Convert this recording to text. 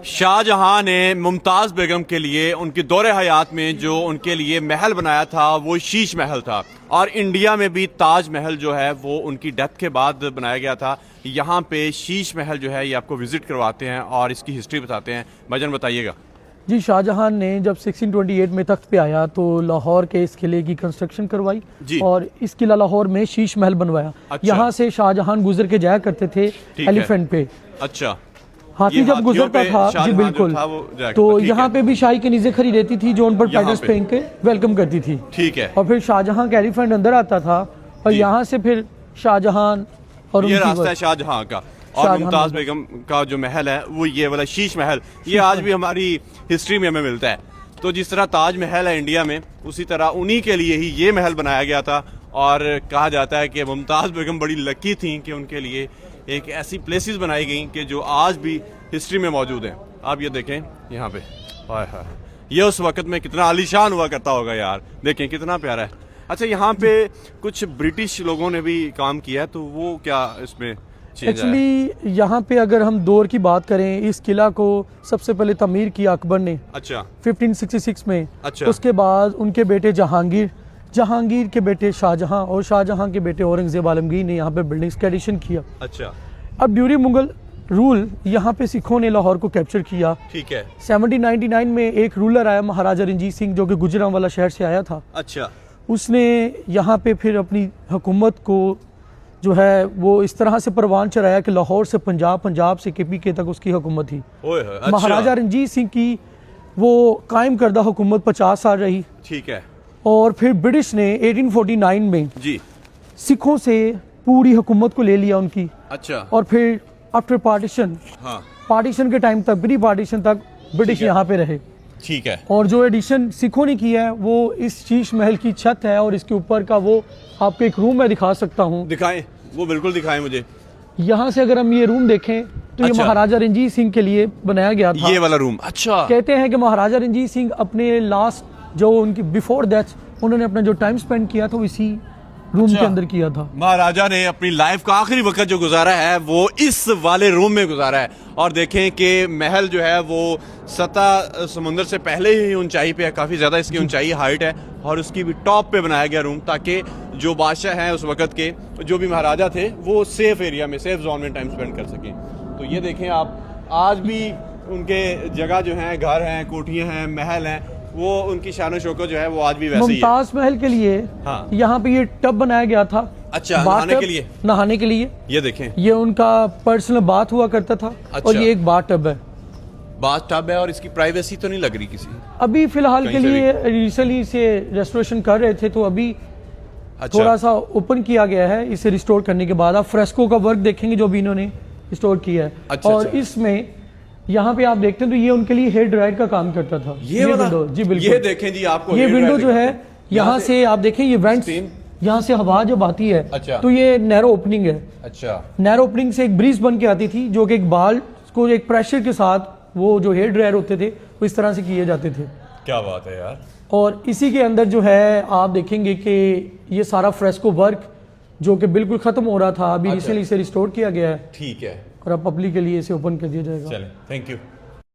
शाहजहां ने मुमताज़ बेगम के लिए उनके दौरे हयात में जो उनके लिए महल बनाया था वो शीश महल था, और इंडिया में भी ताज महल जो है वो उनकी डेथ के बाद बनाया गया था। यहाँ पे शीश महल जो है ये आपको विजिट करवाते हैं और इसकी हिस्ट्री बताते हैं। भाईजान बताइएगा। जी, शाहजहां ने जब 1628 में तख्त पे आया तो लाहौर के इस किले की कंस्ट्रक्शन करवाई और इस किला लाहौर में शीश महल बनवाया। अच्छा। यहाँ से शाहजहां गुजर के जाया करते थे एलिफेंट पे। अच्छा, हाथी जब गुजरता था जी बिल्कुल, तो यहाँ पे भी शाही कनीज़ें खड़ी रहती थी जो उन पर पैटर्स पहन के वेलकम करती थी। ठीक है। और फिर शाहजहां का एलिफेंट अंदर आता था और यहाँ से फिर शाहजहां और ये रास्ता है शाहजहां का, और मुमताज बेगम का जो महल है वो ये वाला शीश महल, ये आज भी हमारी हिस्ट्री में हमें मिलता है। तो जिस तरह ताज महल है इंडिया में, उसी तरह उन्हीं के लिए ही ये महल बनाया गया था। और कहा जाता है कि मुमताज बेगम बड़ी लकी थी कि उनके लिए एक ऐसी प्लेसेस बनाई गई कि जो आज भी हिस्ट्री में मौजूद हैं। आप ये देखें यहाँ पे, हाय हाय, ये उस वक्त में कितना आलीशान हुआ करता होगा यार, देखें कितना प्यारा है। अच्छा, यहाँ पे कुछ ब्रिटिश लोगों ने भी काम किया है, तो वो क्या इसमें एक्चुअली यहाँ पे अगर हम दौर की बात करें, इस किला को सबसे पहले तमीर किया अकबर ने। अच्छा। 1566 में। अच्छा। उसके बाद उनके बेटे जहांगीर के बेटे शाहजहां और शाहजहां के बेटे औरंगजेब आलमगीर ने यहाँ पे बिल्डिंग्स का एडिशन किया। अच्छा। अब ड्यूरिंग मुगल रूल यहाँ पे सिखों ने लाहौर को कैप्चर किया। ठीक है। 1799 में एक रूलर आया महाराजा रंजीत सिंह, जो कि गुजरांवाला शहर से आया था। अच्छा। उसने यहाँ पे फिर अपनी हुकूमत को जो है वो इस तरह से परवान चढ़ाया कि लाहौर से पंजाब, पंजाब से KPK तक उसकी हुकूमत थी। अच्छा। महाराजा रंजीत सिंह की वो कायम करदा हुकूमत 50 साल रही। ठीक है। और फिर ब्रिटिश ने 1849 में जी सिखों से पूरी हुकूमत को ले लिया उनकी। अच्छा। और फिर आफ्टर पार्टीशन, पार्टीशन के टाइम तक, प्री पार्टीशन तक ब्रिटिश यहाँ पे रहे। ठीक है। और जो एडिशन सिखों ने किया है वो इस शीश महल की छत है, और इसके ऊपर का वो आपको एक रूम मैं दिखा सकता हूँ। दिखाएं, वो बिल्कुल दिखाएं मुझे। यहाँ से अगर हम ये रूम देखें तो अच्छा। ये महाराजा रंजीत सिंह के लिए बनाया गया था, ये वाला रूम। अच्छा। कहते हैं कि महाराजा रंजीत सिंह अपने लास्ट जो उनकी बिफोर डेथ उन्होंने अपना जो टाइम स्पेंड किया था वो इसी रूम के अंदर किया था। महाराजा ने अपनी लाइफ का आखिरी वक्त जो गुजारा है वो इस वाले रूम में गुजारा है। और देखें कि महल जो है वो सतह समुंदर से पहले ही ऊंचाई पे है, काफ़ी ज़्यादा इसकी ऊंचाई हाइट है, और उसकी भी टॉप पे बनाया गया रूम, ताकि जो बादशाह हैं उस वक्त के, जो भी महाराजा थे, वो सेफ एरिया में, सेफ जोन में टाइम स्पेंड कर सकें। तो ये देखें आप, आज भी उनके जगह जो है, घर हैं, कोठियाँ हैं, महल हैं, वो उनकी शान शौकत जो है वो आज भी वैसे ही है। मुमताज महल के लिए यहाँ पे ये टब बनाया गया था। अच्छा, नहाने के लिए। ये देखें, ये उनका पर्सनल बाथ हुआ करता था। अच्छा। और ये एक बाथ टब है। बाथ टब है, और इसकी प्राइवेसी तो नहीं लग रही किसी? अभी फिलहाल के लिए रिसेंटली इसे रेस्टोरेशन कर रहे थे, तो अभी थोड़ा सा ओपन किया गया है इसे रिस्टोर करने के बाद। आप फ्रेस्को का वर्क देखेंगे जो भी इन्होंने रिस्टोर किया है। अच्छा। और इसमें यहाँ पे आप देखते हैं तो ये उनके लिए हेयर ड्रायर का काम करता था। ये विंडो, जी बिल्कुल। ये देखें जी, आपको ये विंडो जो है यहाँ से आप देखें, ये वेंट्स, यहाँ से हवा जब आती है। अच्छा। तो ये नैरो ओपनिंग है। अच्छा। नैरो ओपनिंग से एक ब्रीज बन के आती थी, जो कि एक बाल को एक प्रेशर के साथ वो जो हेयर ड्रायर होते थे वो इस तरह से किए जाते थे। क्या बात है यार। और इसी के अंदर जो है आप देखेंगे कि ये सारा फ्रेस्को वर्क जो कि बिल्कुल खत्म हो रहा था, अभी रिसेंटली इसे रिस्टोर किया गया है। ठीक है। और अब पब्लिक के लिए इसे ओपन कर दिया जाएगा। चलें, थैंक यू।